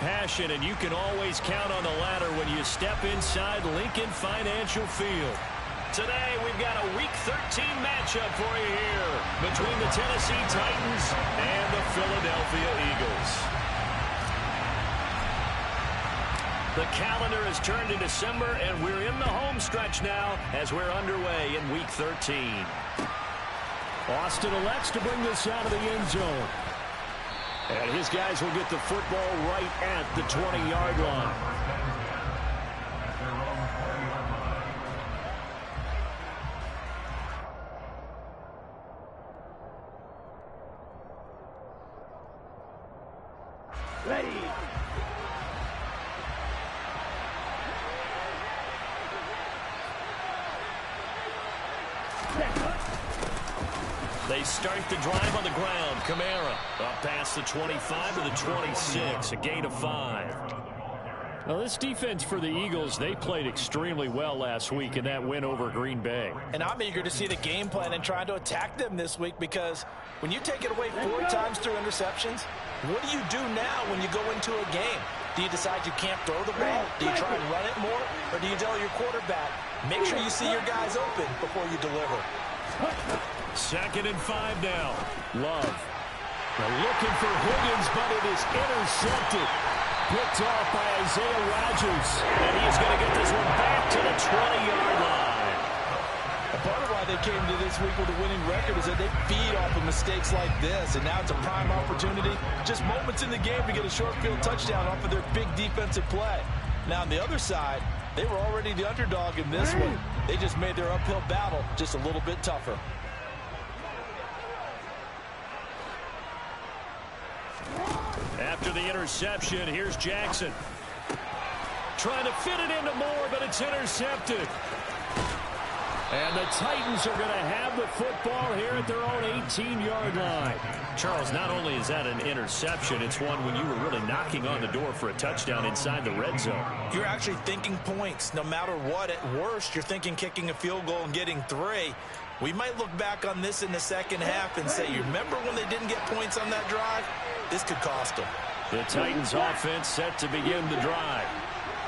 passion, and you can always count on the ladder when you step inside Lincoln Financial Field. Today, we've got a Week 13 matchup for you here between the Tennessee Titans and the Philadelphia Eagles. The calendar has turned to December, and we're in the home stretch now as we're underway in Week 13. Austin elects to bring this out of the end zone. And his guys will get the football right at the 20-yard line. Ready. They start the drive on the ground. Kamara up past the 25 to the 26, a gain of 5. Now, this defense for the Eagles, they played extremely well last week in that win over Green Bay. And I'm eager to see the game plan and try to attack them this week, because when you take it away 4 times through interceptions, what do you do now when you go into a game? Do you decide you can't throw the ball? Do you try and run it more? Or do you tell your quarterback, make sure you see your guys open before you deliver? 2nd and 5 now. Love. They're looking for Higgins, but it is intercepted. Picked off by Isaiah Rodgers. And he's going to get this one back to the 20-yard line. A part of why they came to this week with a winning record is that they feed off of mistakes like this. And now it's a prime opportunity, just moments in the game, to get a short field touchdown off of their big defensive play. Now on the other side, they were already the underdog in this one. They just made their uphill battle just a little bit tougher. After the interception, here's Jackson. Trying to fit it into Moore, but it's intercepted. And the Titans are going to have the football here at their own 18-yard line. Charles, not only is that an interception, it's one when you were really knocking on the door for a touchdown inside the red zone. You're actually thinking points. No matter what, at worst, you're thinking kicking a field goal and getting 3. We might look back on this in the second half and say, you remember when they didn't get points on that drive? This could cost them. The Titans offense set to begin the drive.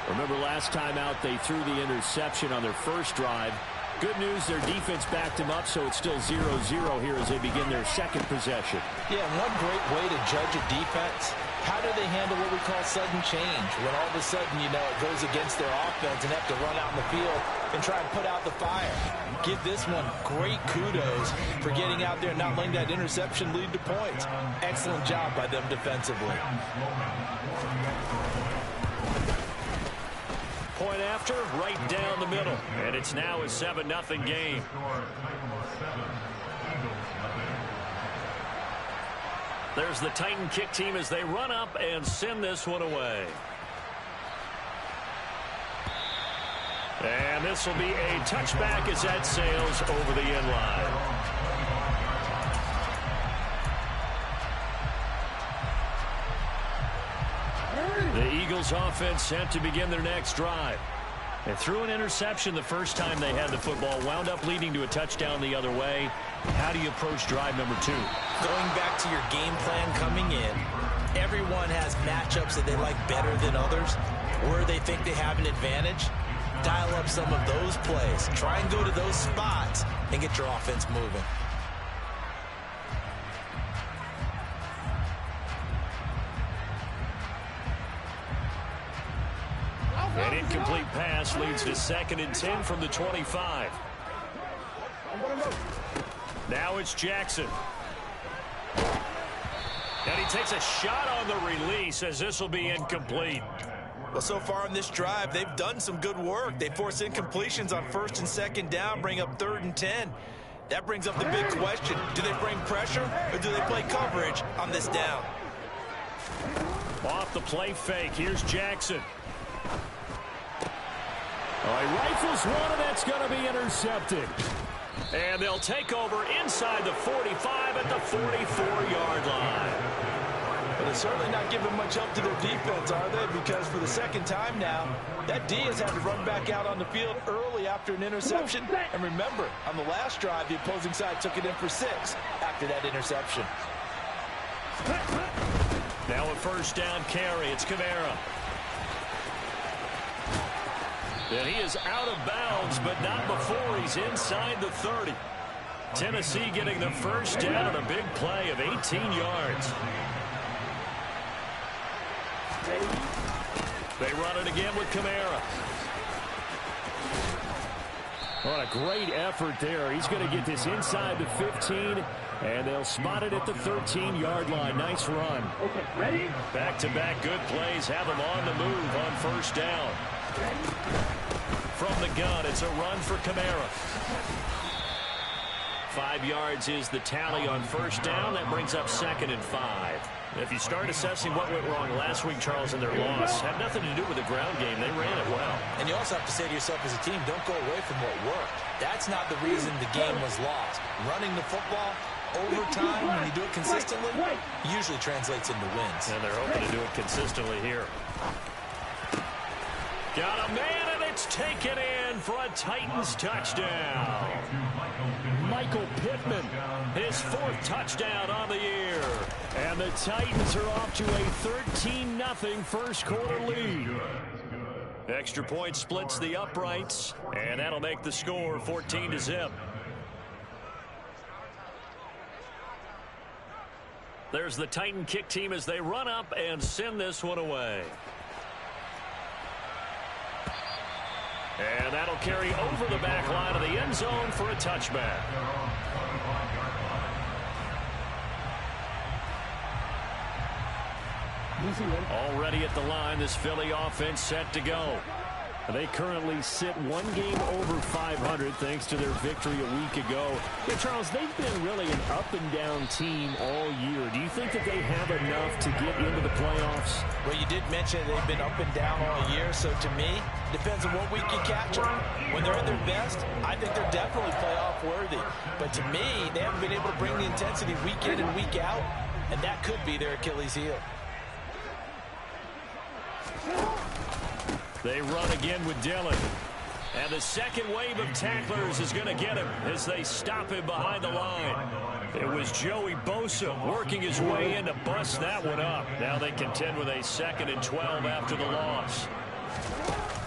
Remember last time out, they threw the interception on their first drive. Good news, their defense backed them up, so it's still 0-0 here as they begin their second possession. Yeah, and one great way to judge a defense, how do they handle what we call sudden change? When all of a sudden, you know, it goes against their offense and have to run out in the field and try and put out the fire. Give this one great kudos for getting out there and not letting that interception lead to points. Excellent job by them defensively. Point after, right down the middle. And it's now a 7-0 game. There's the Titan kick team as they run up and send this one away. And this will be a touchback as that sails over the end line. The Eagles offense set to begin their next drive. They threw an interception the first time they had the football, wound up leading to a touchdown the other way. How do you approach drive number 2? Going back to your game plan coming in, everyone has matchups that they like better than others, where they think they have an advantage. Dial up some of those plays. Try and go to those spots and get your offense moving. An incomplete pass leads to 2nd and 10 from the 25. Now it's Jackson. And he takes a shot on the release as this will be incomplete. Well, so far in this drive, they've done some good work. They force incompletions on 1st and 2nd down, bring up 3rd and 10. That brings up the big question. Do they bring pressure or do they play coverage on this down? Off the play fake, here's Jackson. Oh, he rifles one, and that's going to be intercepted. And they'll take over inside the 45 at the 44-yard line. But they're certainly not giving much help to their defense, are they? Because for the second time now, that D has had to run back out on the field early after an interception. And remember, on the last drive, the opposing side took it in for 6 after that interception. Now a first down carry. It's Kamara. And he is out of bounds, but not before he's inside the 30. Tennessee getting the first down on a big play of 18 yards. They run it again with Kamara. What a great effort there. He's going to get this inside the 15, and they'll spot it at the 13-yard line. Nice run. Okay, ready? Back-to-back good plays have him on the move on first down. From the gun, it's a run for Kamara. 5 yards is the tally on first down. That brings up 2nd and 5. If you start assessing what went wrong last week, Charles, in their loss, had nothing to do with the ground game. They ran it well. And you also have to say to yourself as a team, don't go away from what worked. That's not the reason the game was lost. Running the football over time, when you do it consistently, usually translates into wins. And they're hoping to do it consistently here. Got a man, and it's taken in for a Titans touchdown. Michael Pittman, his 4th touchdown on the year. And the Titans are off to a 13-0 first quarter lead. Extra point splits the uprights, and that'll make the score 14-0. There's the Titan kick team as they run up and send this one away. And that'll carry over the back line of the end zone for a touchback. Already at the line, this Philly offense set to go. They currently sit 1 game over 500 thanks to their victory a week ago. Yeah, Charles, they've been really an up-and-down team all year. Do you think that they have enough to get into the playoffs? Well, you did mention they've been up and down all year, so to me, depends on what week you catch them. When they're at their best, I think they're definitely playoff worthy. But to me, they haven't been able to bring the intensity week in and week out, and that could be their Achilles heel. They run again with Dillon. And the second wave of tacklers is going to get him as they stop him behind the line. It was Joey Bosa working his way in to bust that one up. Now they contend with a 2nd and 12 after the loss.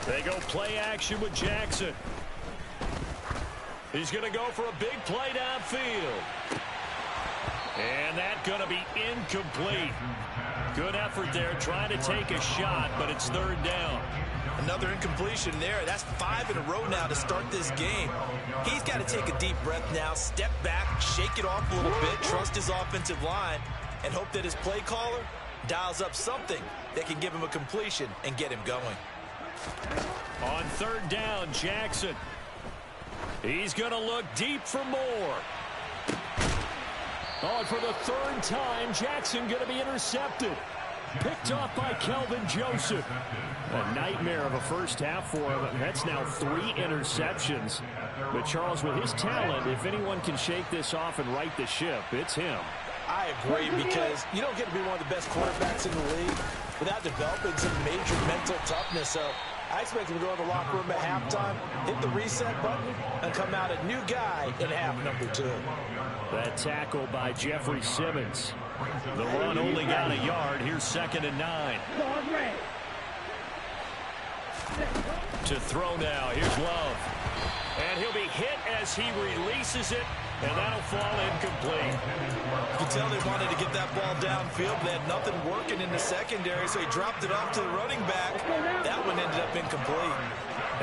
They go play action with Jackson. He's going to go for a big play downfield. And that's going to be incomplete. Good effort there trying to take a shot, but it's 3rd down. Another incompletion there. That's 5 in a row now to start this game. He's got to take a deep breath now, step back, shake it off a little bit, trust his offensive line, and hope that his play caller dials up something that can give him a completion and get him going. On 3rd down, Jackson. He's going to look deep for more. Oh, and for the 3rd time, Jackson going to be intercepted. Picked off by Kelvin Joseph. A nightmare of a first half for him. That's now 3 interceptions. But Charles, with his talent, if anyone can shake this off and right the ship, it's him. I agree, because you don't get to be one of the best quarterbacks in the league without developing some major mental toughness. So I expect him to go in the locker room at halftime, hit the reset button, and come out a new guy in half number 2. That tackle by Jeffrey Simmons. The run only got a yard. Here's 2nd and 9. To throw now. Here's Love. And he'll be hit as he releases it, and that'll fall incomplete. You can tell they wanted to get that ball downfield. They had nothing working in the secondary, so he dropped it off to the running back. That one ended up incomplete.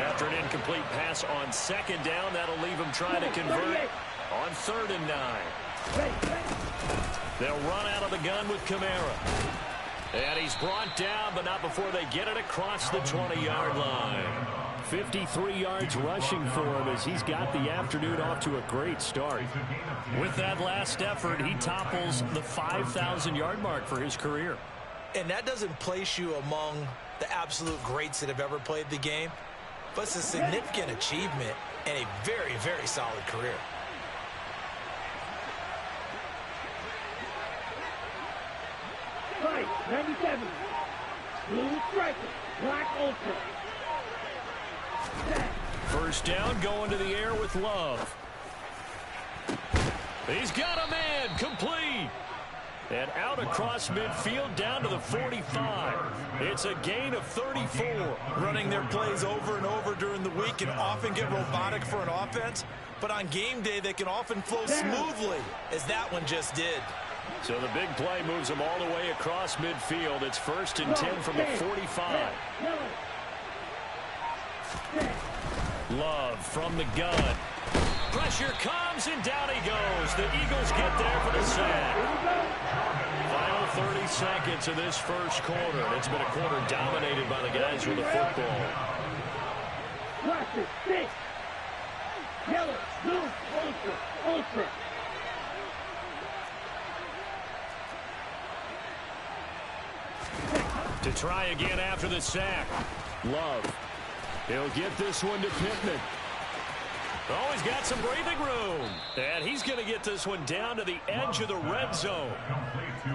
After an incomplete pass on 2nd down, that'll leave him trying to convert on 3rd and 9. They'll run out of the gun with Kamara. And he's brought down, but not before they get it across the 20-yard line. 53 yards rushing for him as he's got the afternoon off to a great start. With that last effort, he topples the 5,000-yard mark for his career. And that doesn't place you among the absolute greats that have ever played the game, but it's a significant achievement and a very, very solid career. Right, 97. Blue striker, black ultra. First down, going to the air with Love. He's got a man, complete. And out across midfield down to the 45. It's a gain of 34. Running their plays over and over during the week can often get robotic for an offense, but on game day they can often flow smoothly, as that one just did. So the big play moves them all the way across midfield. It's 1st and 10 from the 45. Love from the gun. Pressure comes, and down he goes. The Eagles get there for the sack. Final 30 seconds of this first quarter. It's been a quarter dominated by the guys with the football. Yellow, blue, ultra. To try again after the sack. Love. He'll get this one to Pittman. Oh, he's got some breathing room. And he's going to get this one down to the edge of the red zone.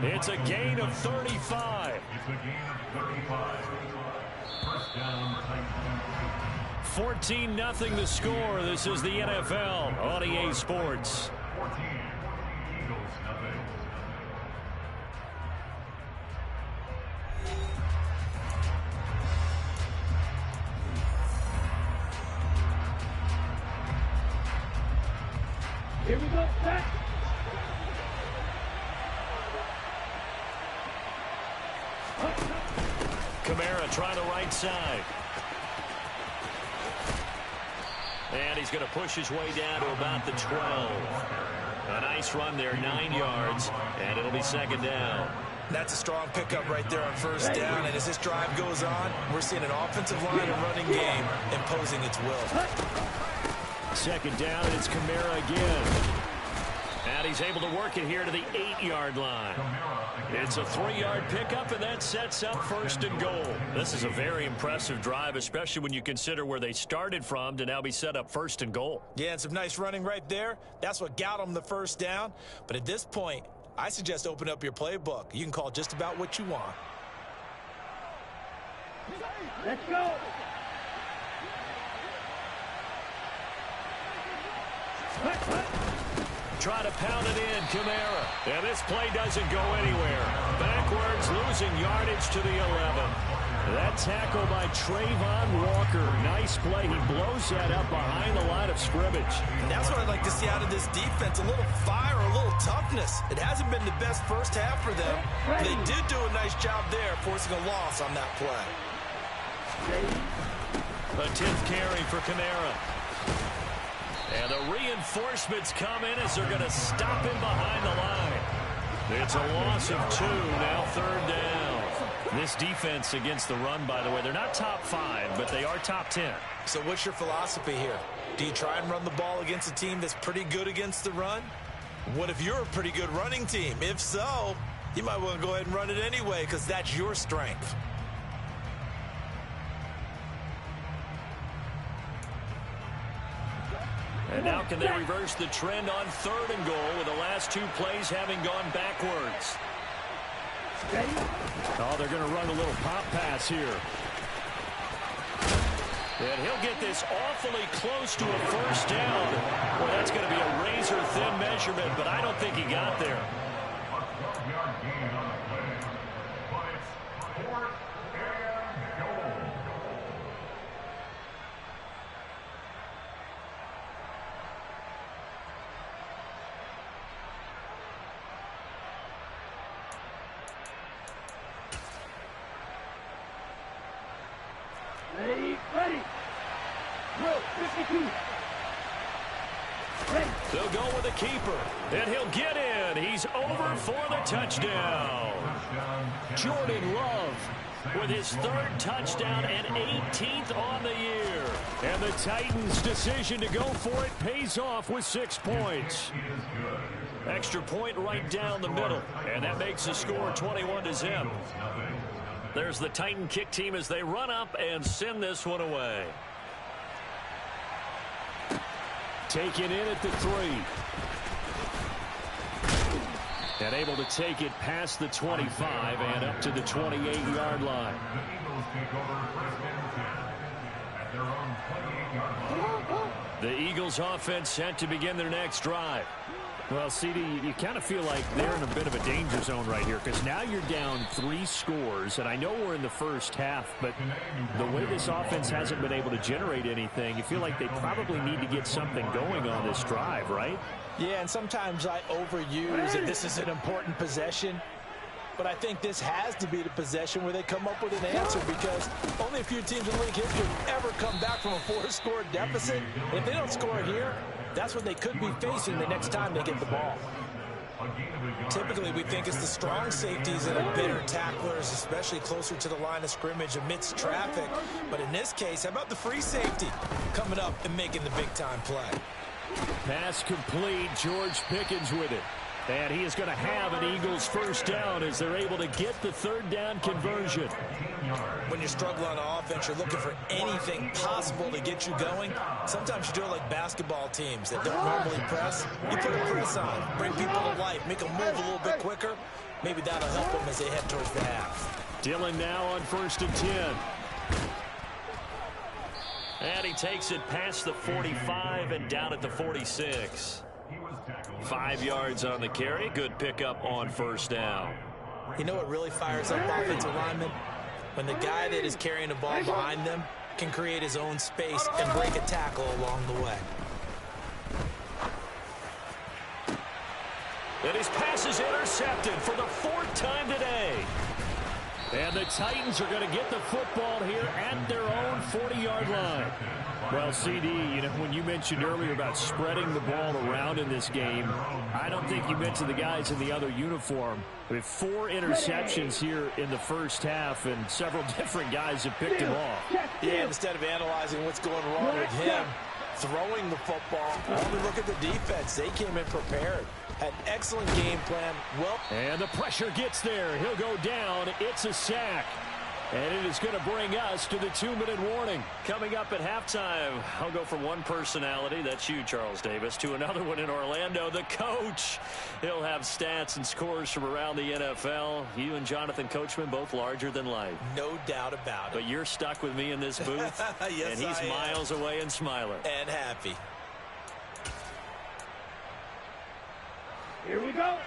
It's a gain of 35. It's a gain of 35. First down, Titans. 14-0 the score. This is the NFL on EA Sports. 14. Eagles, nothing. Here we go, set. Kamara trying the right side. And he's going to push his way down to about the 12. A nice run there, 9 yards, and it'll be 2nd down. That's a strong pickup right there on 1st down, and as this drive goes on, we're seeing an offensive line and running game imposing its will. 2nd down, and it's Kamara again. And he's able to work it here to the 8-yard line. It's a 3-yard pickup, and that sets up 1st and goal. This is a very impressive drive, especially when you consider where they started from to now be set up 1st and goal. Yeah, and some nice running right there. That's what got them the 1st down. But at this point, I suggest open up your playbook. You can call just about what you want. Let's go. Try to pound it in, Kamara. And this play doesn't go anywhere. Backwards, losing yardage to the 11. That tackle by Trayvon Walker. Nice play. He blows that up behind the line of scrimmage. And that's what I'd like to see out of this defense. A little fire, a little toughness. It hasn't been the best first half for them. They did do a nice job there, forcing a loss on that play. A 10th carry for Kamara. And the reinforcements come in as they're going to stop him behind the line. It's a loss of 2, now 3rd down. This defense against the run, by the way, they're not top 5, but they are top 10. So what's your philosophy here? Do you try and run the ball against a team that's pretty good against the run? What if you're a pretty good running team? If so, you might want to go ahead and run it anyway because that's your strength. And now can they reverse the trend on 3rd and goal with the last 2 plays having gone backwards? Oh, they're going to run a little pop pass here. And he'll get this awfully close to a 1st down. Well, that's going to be a razor-thin measurement, but I don't think he got there. Ready. Go, 52. Ready. They'll go with a keeper, and he'll get in. He's over for the touchdown. Jordan Love with his 3rd touchdown and 18th on the year. And the Titans' decision to go for it pays off with 6 points. Extra point right down the middle, and that makes the score 21-0. There's the Titan kick team as they run up and send this one away. Taken in at the 3. And able to take it past the 25 and up to the 28-yard line. The Eagles offense set to begin their next drive. Well, CD, you kind of feel like they're in a bit of a danger zone right here because now you're down 3 scores, and I know we're in the first half, but the way this offense hasn't been able to generate anything, you feel like they probably need to get something going on this drive, right? Yeah, and sometimes I overuse that this is an important possession, but I think this has to be the possession where they come up with an answer because only a few teams in league history ever come back from a 4-score deficit. If they don't score here, that's what they could be facing the next time they get the ball. Typically, we think it's the strong safeties that are better tacklers, especially closer to the line of scrimmage amidst traffic. But in this case, how about the free safety coming up and making the big-time play? Pass complete. George Pickens with it. And he is going to have an Eagles first down as they're able to get the third down conversion. When you're struggling on offense, you're looking for anything possible to get you going. Sometimes you do it like basketball teams that don't normally press. You put a press on, bring people to life, make them move a little bit quicker. Maybe that'll help them as they head towards the half. Dillon now on 1st and 10. And he takes it past the 45 and down at the 46. 5 yards on the carry. Good pickup on first down. You know what really fires up offensive linemen? When the guy that is carrying the ball behind them can create his own space and break a tackle along the way. And his pass is intercepted for the 4th time today. And the Titans are going to get the football here at their own 40-yard line. Well, CD, you know, when you mentioned earlier about spreading the ball around in this game, I don't think you mentioned the guys in the other uniform. With 4 interceptions here in the first half, and several different guys have picked him off. Yeah, instead of analyzing what's going wrong with him throwing the football, we look at the defense. They came in prepared. Had an excellent game plan. Well, and the pressure gets there. He'll go down. It's a sack. And it is going to bring us to the 2-minute warning. Coming up at halftime, I'll go from one personality, that's you, Charles Davis, to another one in Orlando, the coach. He'll have stats and scores from around the NFL. You and Jonathan Coachman, both larger than life. No doubt about it. But you're stuck with me in this booth. Yes, and he's miles away and smiling. And happy. Here we go.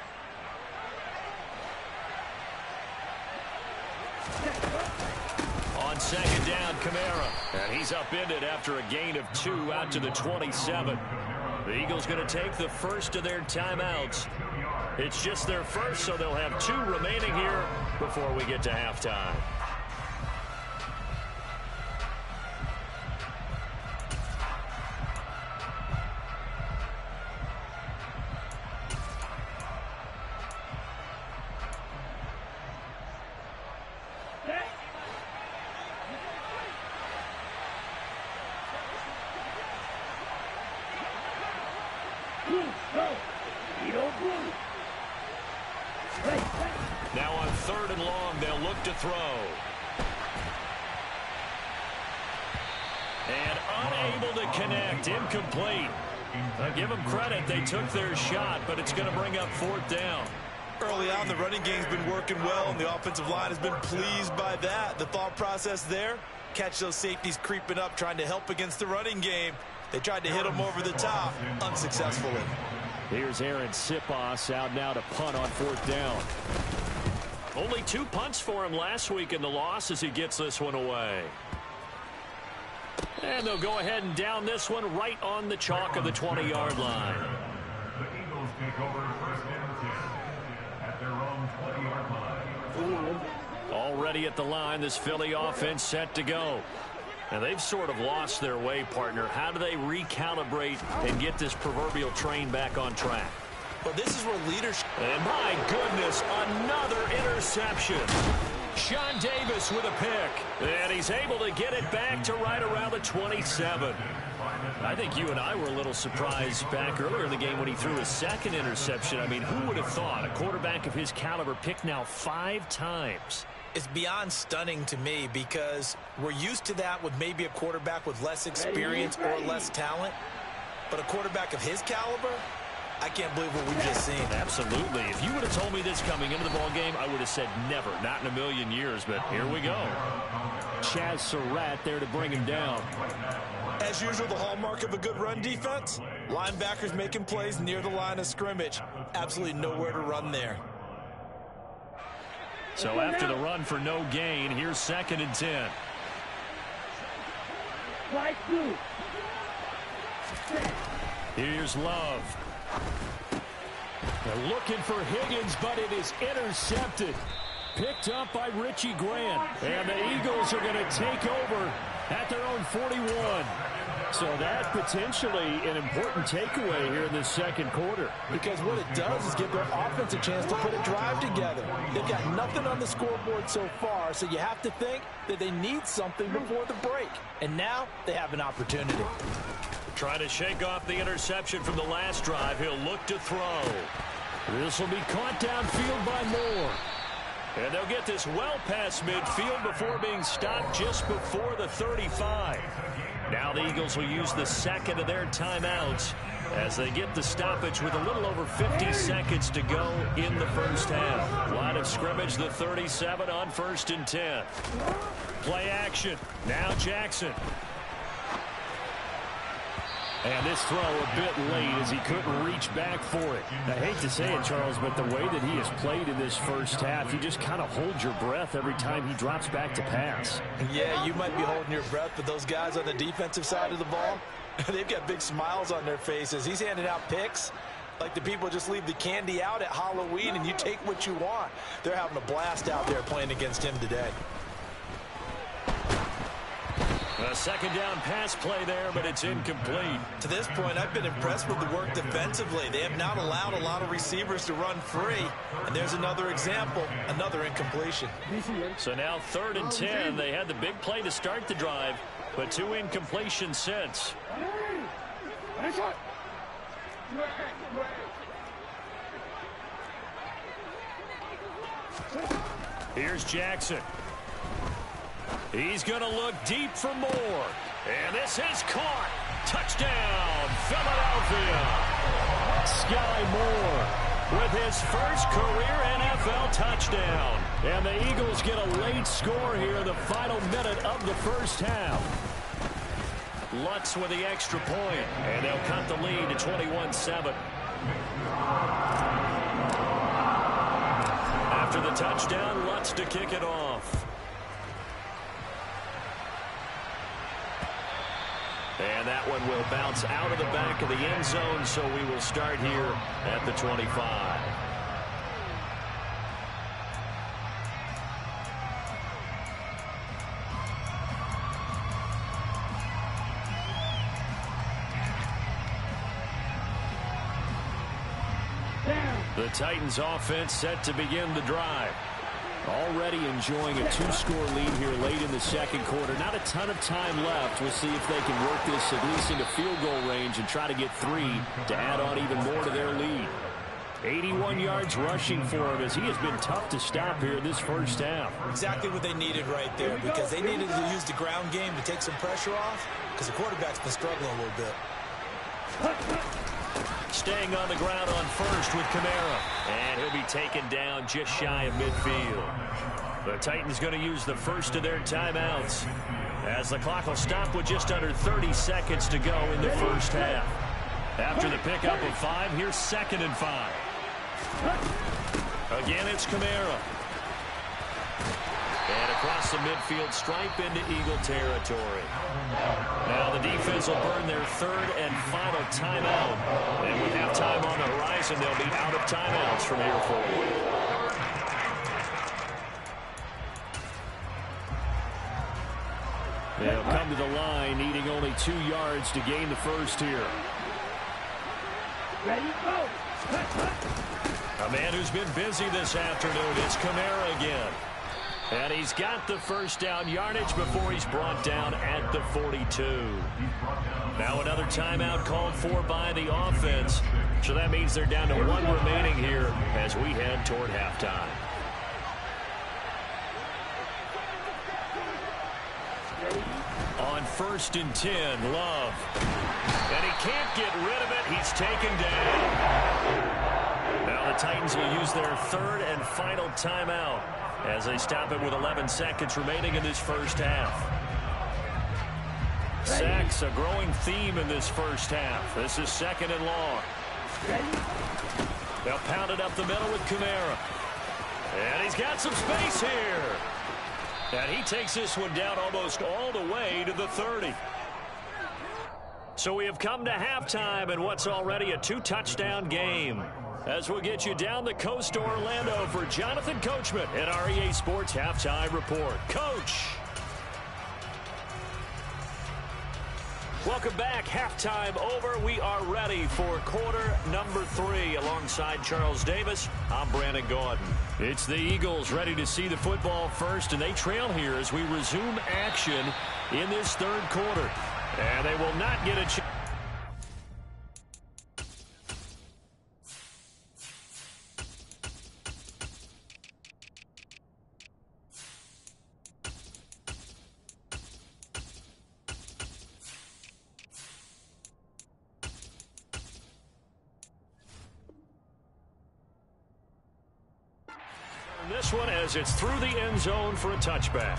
On 2nd down, Kamara. And he's upended after a gain of 2 out to the 27. The Eagles going to take the first of their timeouts. It's just their first, so they'll have 2 remaining here before we get to halftime. Now on 3rd and long, they'll look to throw. And unable to connect, incomplete. I'll give them credit, they took their shot, but it's going to bring up 4th down. Early on, the running game's been working well, and the offensive line has been pleased by that. The thought process there, catch those safeties creeping up, trying to help against the running game. They tried to hit them over the top, unsuccessfully. Here's Aaron Sipos out now to punt on 4th down. Only 2 punts for him last week in the loss as he gets this one away. And they'll go ahead and down this one right on the chalk of the 20-yard line. The Eagles take over 1st and 10 at their own 20-yard line. Already at the line, this Philly offense set to go. Now, they've sort of lost their way, partner. How do they recalibrate and get this proverbial train back on track? Well, this is where leadership... And my goodness, another interception. Sean Davis with a pick. And he's able to get it back to right around the 27. I think you and I were a little surprised back earlier in the game when he threw his 2nd interception. I mean, who would have thought a quarterback of his caliber picked now 5 times? It's beyond stunning to me because we're used to that with maybe a quarterback with less experience or less talent. But a quarterback of his caliber, I can't believe what we've just seen. Absolutely. If you would have told me this coming into the ballgame, I would have said never, not in a million years. But here we go. Chaz Surratt there to bring him down. As usual, the hallmark of a good run defense, linebackers making plays near the line of scrimmage. Absolutely nowhere to run there. So after the run for no gain, here's 2nd and 10. Here's Love. They're looking for Higgins, but it is intercepted. Picked up by Richie Grant. And the Eagles are going to take over at their own 41. So that potentially an important takeaway here in this 2nd quarter. Because what it does is give their offense a chance to put a drive together. They've got nothing on the scoreboard so far, so you have to think that they need something before the break. And now they have an opportunity. Trying to shake off the interception from the last drive. He'll look to throw. This will be caught downfield by Moore. And they'll get this well past midfield before being stopped just before the 35. Now the Eagles will use the 2nd of their timeouts as they get the stoppage with a little over 50 seconds to go in the first half. Line of scrimmage, the 37 on 1st and 10. Play action. Now Jackson. And this throw a bit late as he couldn't reach back for it. I hate to say it, Charles, but the way that he has played in this first half, you just kind of hold your breath every time he drops back to pass. Yeah, you might be holding your breath, but those guys on the defensive side of the ball, they've got big smiles on their faces. He's handing out picks like the people just leave the candy out at Halloween and you take what you want. They're having a blast out there playing against him today. A 2nd down pass play there, but it's incomplete. To this point, I've been impressed with the work defensively. They have not allowed a lot of receivers to run free. And there's another example, another incompletion. So now 3rd and 10. They had the big play to start the drive, but 2 incompletions since. Here's Jackson. He's going to look deep for more. And this is caught. Touchdown, Philadelphia. Sky Moore with his first career NFL touchdown. And the Eagles get a late score here in the final minute of the first half. Lutz with the extra point. And they'll cut the lead to 21-7. After the touchdown, Lutz to kick it off. And that one will bounce out of the back of the end zone, so we will start here at the 25. The Titans offense set to begin the drive. Already enjoying a 2-score lead here late in the 2nd quarter. Not a ton of time left. We'll see if they can work this at least into field goal range and try to get 3 to add on even more to their lead. 81 yards rushing for him as he has been tough to stop here in this first half. Exactly what they needed right there, because they needed to use the ground game to take some pressure off, because the quarterback's been struggling a little bit. Staying on the ground on first with Kamara. And he'll be taken down just shy of midfield. The Titans going to use the first of their timeouts as the clock will stop with just under 30 seconds to go in the first half. After the pickup of 5, here's 2nd and 5. Again, it's Kamara. And across the midfield stripe into Eagle territory. Now the defense will burn their 3rd and final timeout. And with halftime on the horizon, they'll be out of timeouts from here forward. They'll come to the line, needing only 2 yards to gain the first here. Ready, go. A man who's been busy this afternoon. It's Kamara again. And he's got the first down yardage before he's brought down at the 42. Now another timeout called for by the offense. So that means they're down to 1 remaining here as we head toward halftime. On 1st and 10, Love. And he can't get rid of it. He's taken down. Now the Titans will use their 3rd and final timeout as they stop it with 11 seconds remaining in this first half. Sacks, a growing theme in this first half. This is 2nd and long. They'll pound it up the middle with Kamara. And he's got some space here. And he takes this one down almost all the way to the 30. So we have come to halftime in what's already a 2-touchdown game. As we'll get you down the coast to Orlando for Jonathan Coachman at our EA Sports Halftime Report. Coach. Welcome back. Halftime over. We are ready for quarter number 3. Alongside Charles Davis, I'm Brandon Gaudin. It's the Eagles ready to see the football first, and they trail here as we resume action in this third quarter. And they will not get a chance. This one as it's through the end zone for a touchback.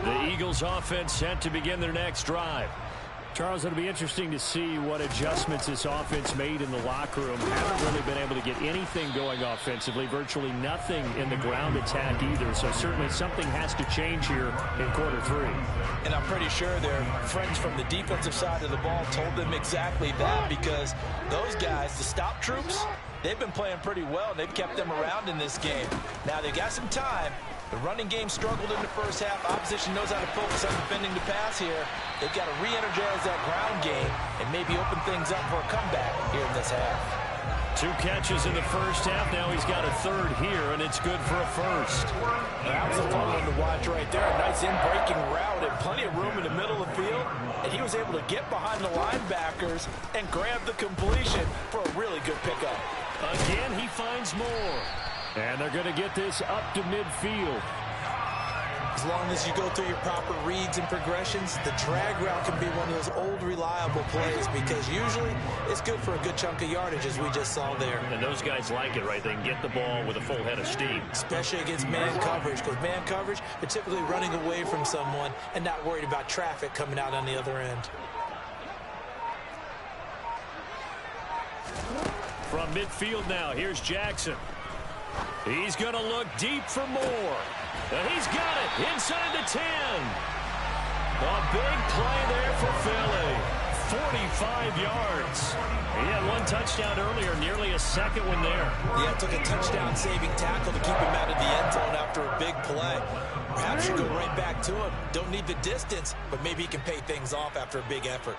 The Eagles offense set to begin their next drive. Charles, it'll be interesting to see what adjustments this offense made in the locker room. Haven't really been able to get anything going offensively, virtually nothing in the ground attack either. So certainly something has to change here in quarter 3. And I'm pretty sure their friends from the defensive side of the ball told them exactly that, because those guys, the stop troops, they've been playing pretty well. They've kept them around in this game. Now they've got some time. The running game struggled in the first half. Opposition knows how to focus on defending the pass here. They've got to re-energize that ground game and maybe open things up for a comeback here in this half. 2 catches in the first half. Now he's got a third here, and it's good for a first. That was a fun one to watch right there. A nice in-breaking route and plenty of room in the middle of the field. And he was able to get behind the linebackers and grab the completion for a really good pickup. Again, he finds more. And they're going to get this up to midfield. As long as you go through your proper reads and progressions, the drag route can be one of those old reliable plays, because usually it's good for a good chunk of yardage, as we just saw there. And those guys like it, right? They can get the ball with a full head of steam. Especially against man coverage, because man coverage, they're typically running away from someone and not worried about traffic coming out on the other end. From midfield now, here's Jackson. He's going to look deep for more. And he's got it inside the 10. A big play there for Philly. 45 yards. He had 1 touchdown earlier, nearly a second one there. Yeah, it took a touchdown-saving tackle to keep him out of the end zone after a big play. Perhaps you go right back to him. Don't need the distance, but maybe he can pay things off after a big effort.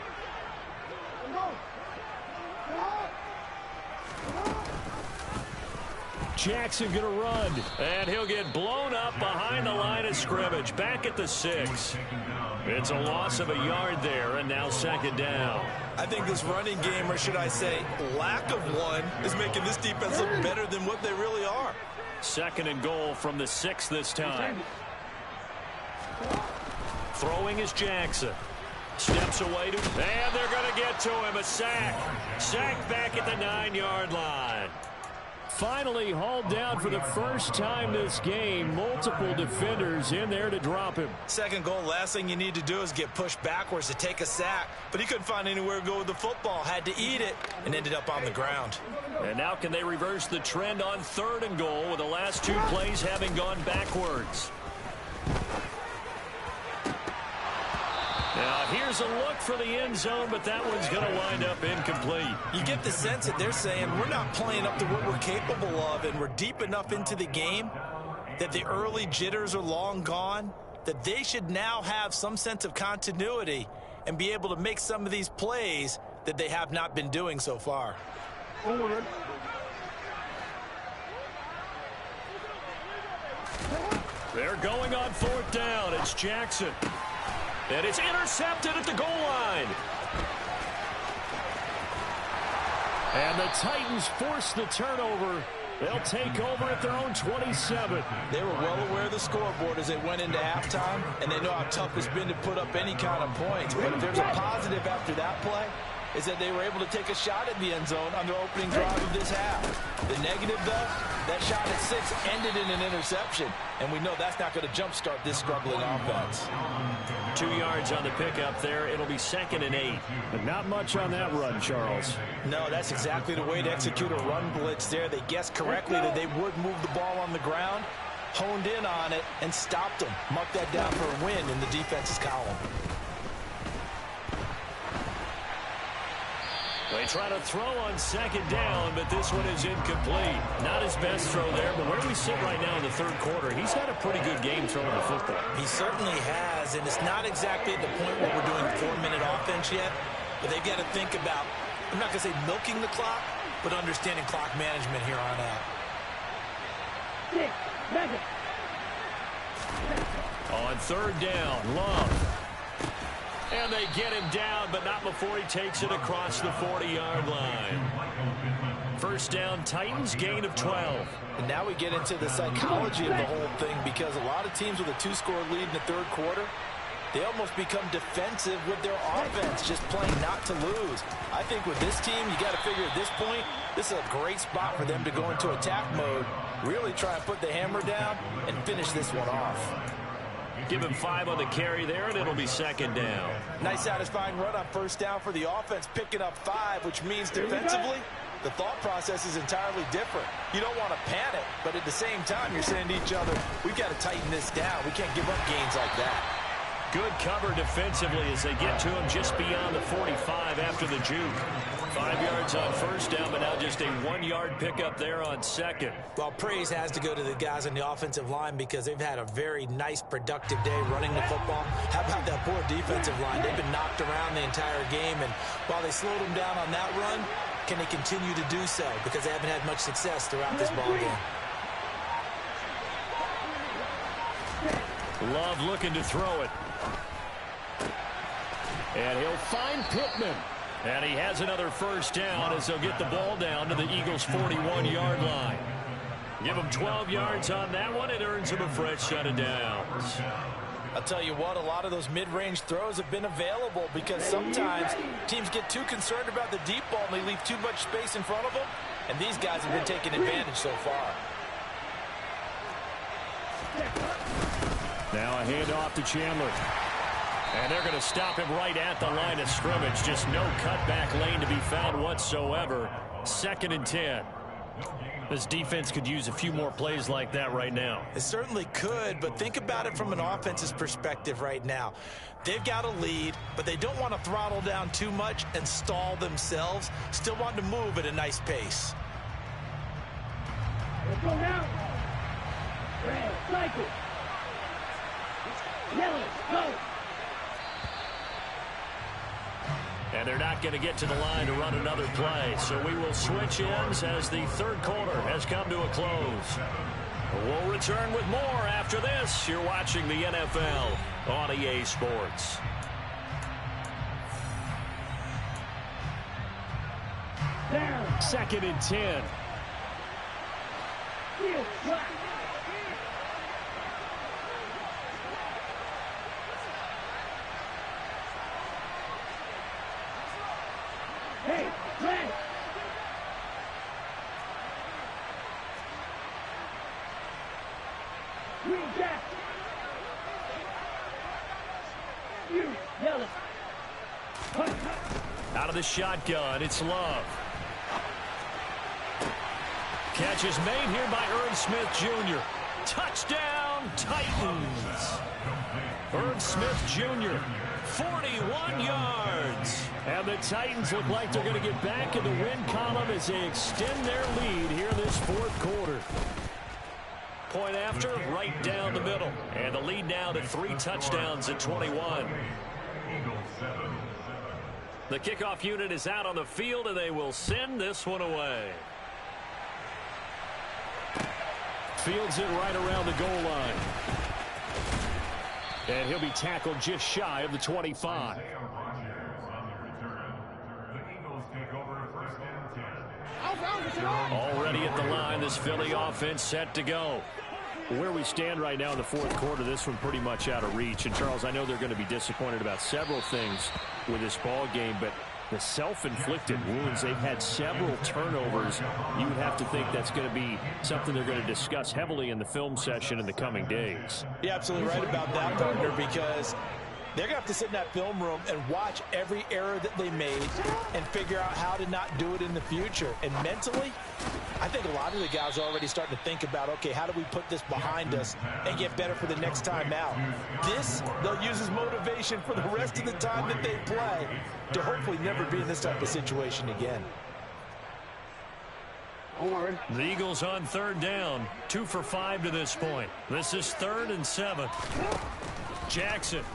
Jackson going to run, and he'll get blown up behind the line of scrimmage, back at the 6. It's a loss of a yard there, and now 2nd down. I think this running game, or should I say lack of one, is making this defense look better than what they really are. 2nd and goal from the 6 this time. Throwing is Jackson. Steps away to, and they're going to get to him. A sack. Sack back at the 9-yard line. Finally hauled down for the first time this game. Multiple defenders in there to drop him. 2nd goal, last thing you need to do is get pushed backwards to take a sack. But he couldn't find anywhere to go with the football. Had to eat it and ended up on the ground. And now can they reverse the trend on 3rd and goal with the last 2 plays having gone backwards? Now, here's a look for the end zone, but that one's going to wind up incomplete. You get the sense that they're saying we're not playing up to what we're capable of, and we're deep enough into the game that the early jitters are long gone, that they should now have some sense of continuity and be able to make some of these plays that they have not been doing so far. They're going on 4th down. It's Jackson. And it's intercepted at the goal line. And the Titans force the turnover They'll take over at their own 27. They were well aware of the scoreboard as they went into halftime, and they know how tough it's been to put up any kind of points. But if there's a positive after that play, is that they were able to take a shot at the end zone on their opening drive of this half. The negative, though, that shot at 6 ended in an interception, and we know that's not going to jumpstart this struggling offense. 2 yards on the pickup there. It'll be 2nd and 8. But not much on that run, Charles. No, that's exactly the way to execute a run blitz there. They guessed correctly that they would move the ball on the ground, honed in on it, and stopped them. Marked that down for a win in the defense's column. They try to throw on 2nd down, but this one is incomplete. Not his best throw there, but where we sit right now in the 3rd quarter, he's had a pretty good game throwing the football. He certainly has, and it's not exactly at the point where we're doing 4-minute offense yet, but they've got to think about, I'm not going to say milking the clock, but understanding clock management here on out. 6 seconds. On 3rd down, Love. And they get him down, but not before he takes it across the 40-yard line. 1st down, Titans, gain of 12. And now we get into the psychology of the whole thing, because a lot of teams with a 2-score lead in the 3rd quarter, they almost become defensive with their offense, just playing not to lose. I think with this team, you got to figure at this point, this is a great spot for them to go into attack mode, really try and put the hammer down and finish this one off. Give him 5 on the carry there, and it'll be 2nd down. Nice satisfying run on 1st down for the offense, picking up 5, which means defensively, the thought process is entirely different. You don't want to panic, but at the same time, you're saying to each other, we've got to tighten this down. We can't give up gains like that. Good cover defensively as they get to him just beyond the 45 after the juke. 5 yards on 1st down, but now just a 1-yard pickup there on 2nd. Well, praise has to go to the guys on the offensive line because they've had a very nice, productive day running the football. How about that poor defensive line? They've been knocked around the entire game, and while they slowed them down on that run, can they continue to do so? Because they haven't had much success throughout this ball game. Love looking to throw it. And he'll find Pittman. And he has another 1st down as they'll get the ball down to the Eagles' 41-yard line. Give him 12 yards on that one. It earns him a fresh set of downs. I'll tell you what, a lot of those mid-range throws have been available because sometimes teams get too concerned about the deep ball and they leave too much space in front of them. And these guys have been taking advantage so far. Now a handoff to Chandler. And they're going to stop him right at the line of scrimmage. Just no cutback lane to be found whatsoever. 2nd and 10. This defense could use a few more plays like that right now. It certainly could, but think about it from an offense's perspective right now. They've got a lead, but they don't want to throttle down too much and stall themselves. Still want to move at a nice pace. Let's go now. Red, cycle. Yellow, go. And they're not going to get to the line to run another play. So we will switch ends as the 3rd quarter has come to a close. We'll return with more after this. You're watching the NFL on EA Sports. Down. 2nd and 10. Field, flat. Hey, red. Green jack. You, yellow. Out of the shotgun, it's Love. Catch is made here by Irv Smith Jr. Touchdown, Titans. Irv Smith Jr., 41 yards. And the Titans look like they're going to get back in the win column as they extend their lead here this 4th quarter. Point after, right down the middle. And the lead now to 3 touchdowns at 21. The kickoff unit is out on the field, and they will send this one away. Fields it right around the goal line. And he'll be tackled just shy of the 25. The Eagles take over 1st and 10. Already at the line, this Philly offense set to go. Where we stand right now in the fourth quarter, this one pretty much out of reach. And, Charles, I know they're going to be disappointed about several things with this ball game, but the self-inflicted wounds, they've had several turnovers. You would have to think that's going to be something they're going to discuss heavily in the film session in the coming days. You're absolutely right about that, partner, because they're going to have to sit in that film room and watch every error that they made and figure out how to not do it in the future. And mentally, I think a lot of the guys are already starting to think about, okay, how do we put this behind us and get better for the next time out? This, they'll use as motivation for the rest of the time that they play to hopefully never be in this type of situation again. The Eagles on third down, 2 for 5 to this point. This is 3rd and 7. Jackson.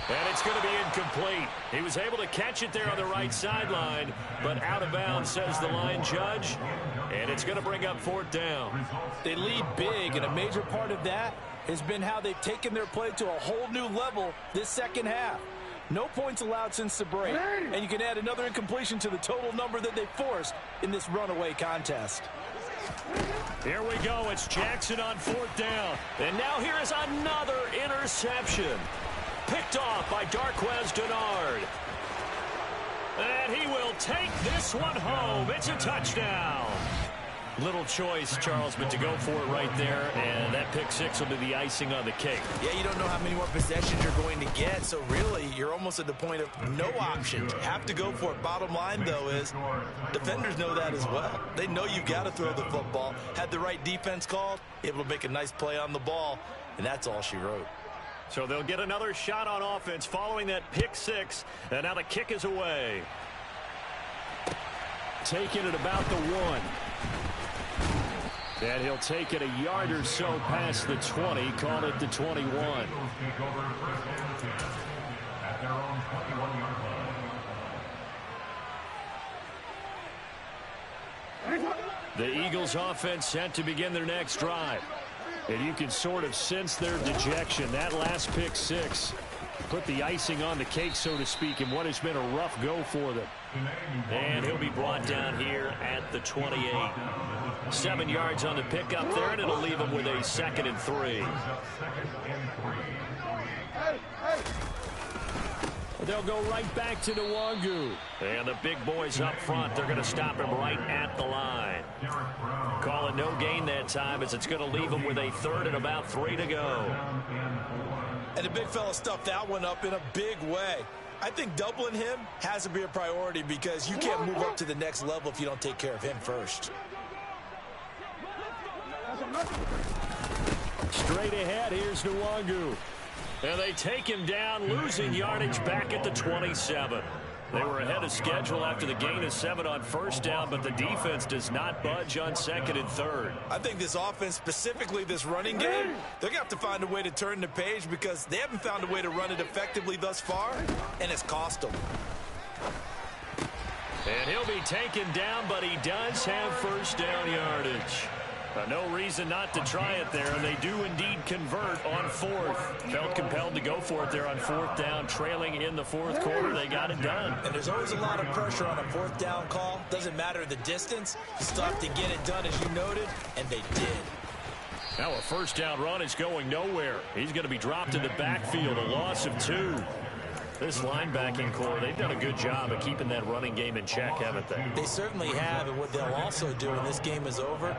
And it's going to be incomplete. He was able to catch it there on the right sideline, but out of bounds, says the line judge. And it's going to bring up 4th down. They lead big, and a major part of that has been how they've taken their play to a whole new level this second half. No points allowed since the break, and you can add another incompletion to the total number that they forced in this runaway contest. Here we go. It's Jackson on 4th down. And now here is another interception. Picked off by Darquez Denard. And he will take this one home. It's a touchdown. Little choice, Charles, but to go for it right there, and that pick six will be the icing on the cake. Yeah, you don't know how many more possessions you're going to get, so really you're almost at the point of no option. Have to go for it. Bottom line, though, is defenders know that as well. They know you've got to throw the football. Had the right defense called, able to make a nice play on the ball, and that's all she wrote. So they'll get another shot on offense following that pick six, and now the kick is away. Taking it about the 1. And he'll take it a yard or so past the 20, call it the 21. The Eagles offense set to begin their next drive. And you can sort of sense their dejection. That last pick six put the icing on the cake, so to speak, in what has been a rough go for them. And he'll be brought down here at the 28. 7 yards on the pickup there, and it'll leave him with a 2nd and 3. They'll go right back to Nwangu. And the big boys up front, they're going to stop him right at the line. Call it no gain that time, as it's going to leave him with a 3rd and about 3 to go. And the big fella stuffed that one up in a big way. I think doubling him has to be a priority, because you can't move up to the next level if you don't take care of him first. Straight ahead, here's Nwangu. And they take him down, losing yardage back at the 27. They were ahead of schedule after the gain of 7 on 1st down, but the defense does not budge on 2nd and 3rd. I think this offense, specifically this running game, they're going to have to find a way to turn the page, because they haven't found a way to run it effectively thus far, and it's cost them. And he'll be taken down, but he does have 1st down yardage. No reason not to try it there, and they do indeed convert on 4th. Felt compelled to go for it there on 4th down, trailing in the 4th quarter. They got it done. And there's always a lot of pressure on a 4th down call. Doesn't matter the distance. You still have to get it done, as you noted, and they did. Now a 1st down run is going nowhere. He's going to be dropped in the backfield, a loss of 2. This linebacking core, they've done a good job of keeping that running game in check, haven't they? They certainly have, and what they'll also do when this game is over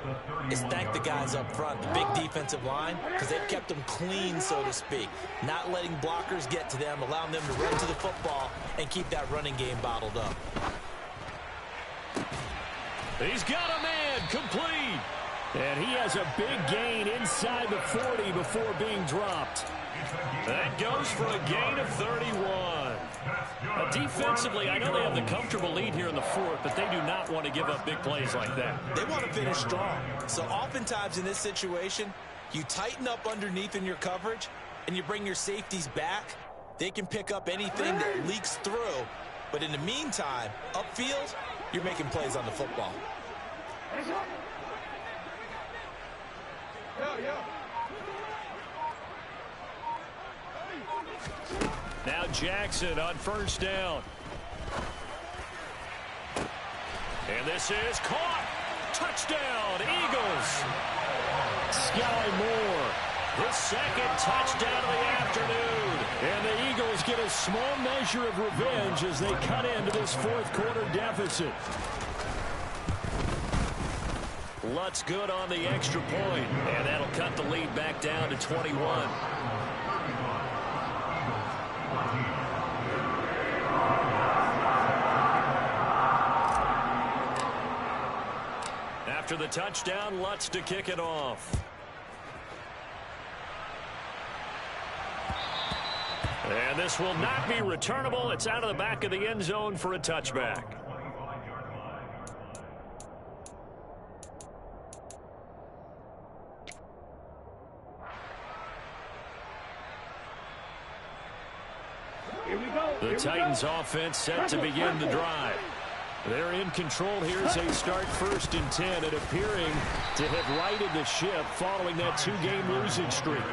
is thank the guys up front, the big defensive line, because they've kept them clean, so to speak, not letting blockers get to them, allowing them to run to the football and keep that running game bottled up. He's got a man, complete. And he has a big gain inside the 40 before being dropped. That goes for a gain of 31. Defensively, I know they have the comfortable lead here in the 4th, but they do not want to give up big plays like that. They want to finish strong. So oftentimes in this situation, you tighten up underneath in your coverage, and you bring your safeties back. They can pick up anything that leaks through. But in the meantime, upfield, you're making plays on the football. Now Jackson on 1st down. And this is caught. Touchdown, Eagles. Sky Moore, his second touchdown of the afternoon. And the Eagles get a small measure of revenge as they cut into this fourth quarter deficit. Lutz good on the extra point, and that'll cut the lead back down to 21. After the touchdown, Lutz to kick it off. And this will not be returnable. It's out of the back of the end zone for a touchback. The Titans offense set to begin the drive. They're in control here as they start 1st and 10 and appearing to have righted the ship following that 2-game losing streak.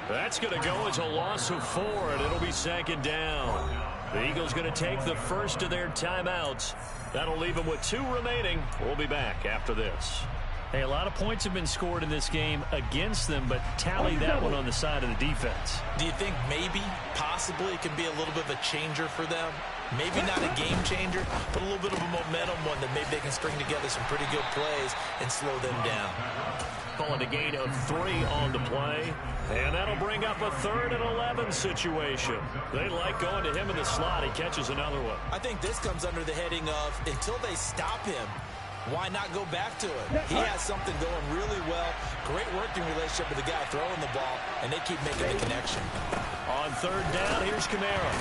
That's going to go as a loss of 4, and it'll be 2nd down. The Eagles going to take the first of their timeouts. That'll leave them with 2 remaining. We'll be back after this. Hey, a lot of points have been scored in this game against them, but tally that one on the side of the defense. Do you think maybe, possibly, it can be a little bit of a changer for them? Maybe not a game changer, but a little bit of a momentum one that maybe they can string together some pretty good plays and slow them down. Calling a gain of 3 on the play. And that'll bring up a 3rd and 11 situation. They like going to him in the slot. He catches another one. I think this comes under the heading of until they stop him, why not go back to it? He has something going really well. Great working relationship with the guy throwing the ball, and they keep making the connection. On 3rd down, here's Kamara.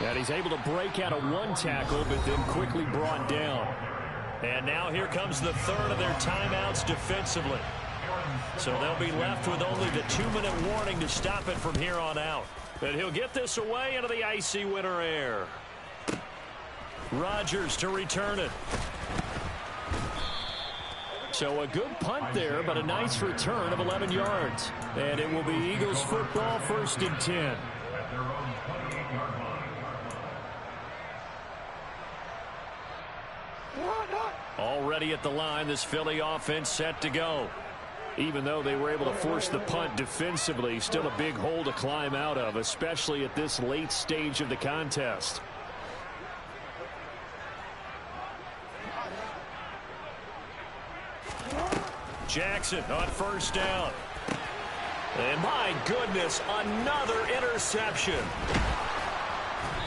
And he's able to break out of 1 tackle, but then quickly brought down. And now here comes the 3rd of their timeouts defensively. So they'll be left with only the 2-minute warning to stop it from here on out. And he'll get this away into the icy winter air. Rodgers to return it. So a good punt there, but a nice return of 11 yards. And it will be Eagles football, 1st and 10. Already at the line, this Philly offense set to go. Even though they were able to force the punt defensively, still a big hole to climb out of, especially at this late stage of the contest. Jackson on 1st down. And my goodness, another interception.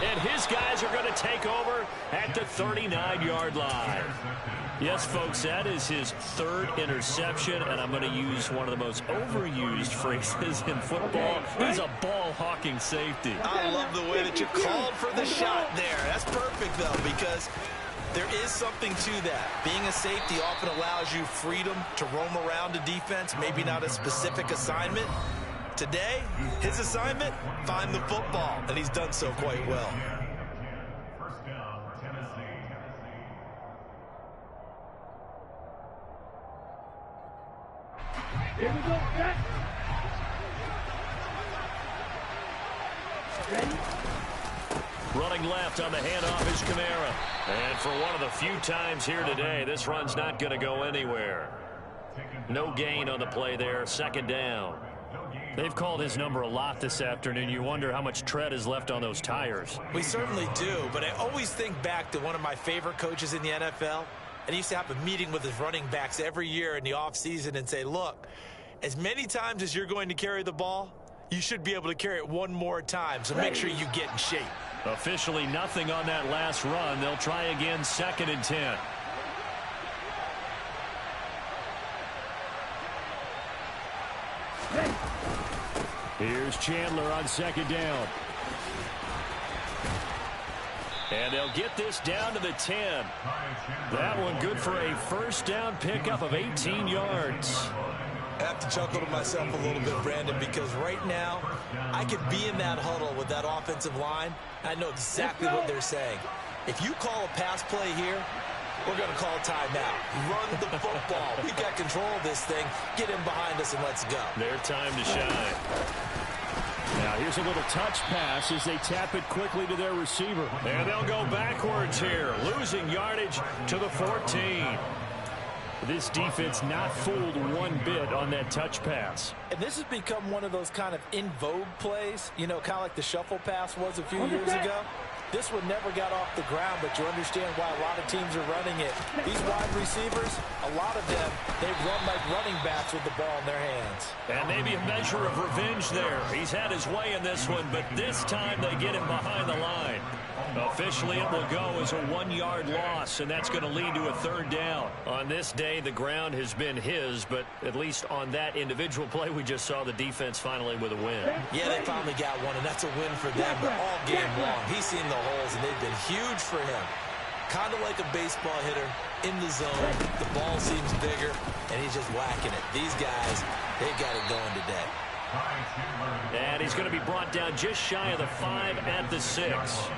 And his guys are going to take over at the 39-yard line. Yes, folks, that is his 3rd interception, and I'm going to use one of the most overused phrases in football. He's a ball-hawking safety. I love the way that you called for the shot there. That's perfect, though, because there is something to that. Being a safety often allows you freedom to roam around a defense, maybe not a specific assignment. Today, his assignment, find the football, and he's done so quite well. First down, Tennessee. Here we go, Jack. Ready? Running left on the handoff is Kamara. And for one of the few times here today, this run's not going to go anywhere. No gain on the play there, 2nd down. They've called his number a lot this afternoon. You wonder how much tread is left on those tires. We certainly do, but I always think back to one of my favorite coaches in the NFL. And he used to have a meeting with his running backs every year in the offseason and say, look, as many times as you're going to carry the ball, you should be able to carry it 1 more time, so make sure you get in shape. Officially nothing on that last run. They'll try again, 2nd and 10. Here's Chandler on 2nd down. And they'll get this down to the 10. That one good for a 1st down pickup of 18 yards. I have to chuckle to myself a little bit, Brandon, because right now I could be in that huddle with that offensive line. I know exactly what they're saying. If you call a pass play here, we're going to call a timeout. Run the football. We've got control of this thing. Get in behind us and let's go. Their time to shine. Now here's a little touch pass as they tap it quickly to their receiver. And they'll go backwards here, losing yardage to the 14. This defense not fooled one bit on that touch pass. And this has become one of those kind of in vogue plays, you know, kind of like the shuffle pass was a few years ago. This one never got off the ground, but you understand why a lot of teams are running it. These wide receivers, a lot of them, they run like running backs with the ball in their hands. And maybe a measure of revenge there. He's had his way in this one, but this time they get him behind the line. Officially, it will go as a 1-yard loss, and that's going to lead to a 3rd down. On this day, the ground has been his, but at least on that individual play, we just saw the defense finally with a win. Yeah, they finally got one, and that's a win for them, but all game long, he's seen the holes, and they've been huge for him. Kind of like a baseball hitter in the zone. The ball seems bigger, and he's just whacking it. These guys, they've got it going today. And he's going to be brought down just shy of the 5 at the 6.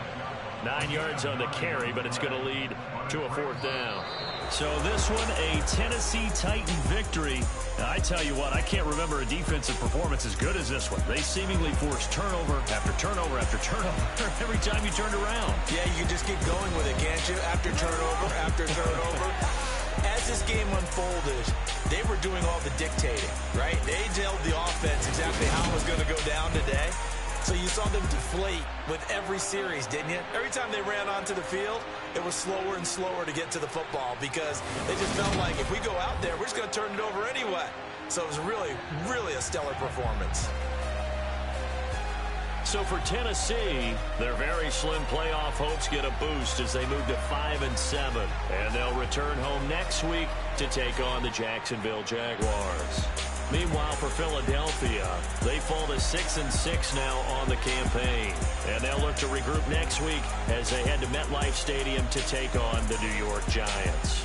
9 yards on the carry, but it's going to lead to a 4th down. So this one, a Tennessee Titan victory. Now, I tell you what, I can't remember a defensive performance as good as this one. They seemingly forced turnover after turnover after turnover every time you turned around. Yeah, you can just keep going with it, can't you? After turnover, after turnover. As this game unfolded, they were doing all the dictating, right? They told the offense exactly how it was going to go down today. So you saw them deflate with every series, didn't you? Every time they ran onto the field, it was slower and slower to get to the football because they just felt like if we go out there, we're just going to turn it over anyway. So it was really, really a stellar performance. So for Tennessee, their very slim playoff hopes get a boost as they move to 5-7. And they'll return home next week to take on the Jacksonville Jaguars. Meanwhile, for Philadelphia, they fall to 6-6 now on the campaign. And they'll look to regroup next week as they head to MetLife Stadium to take on the New York Giants.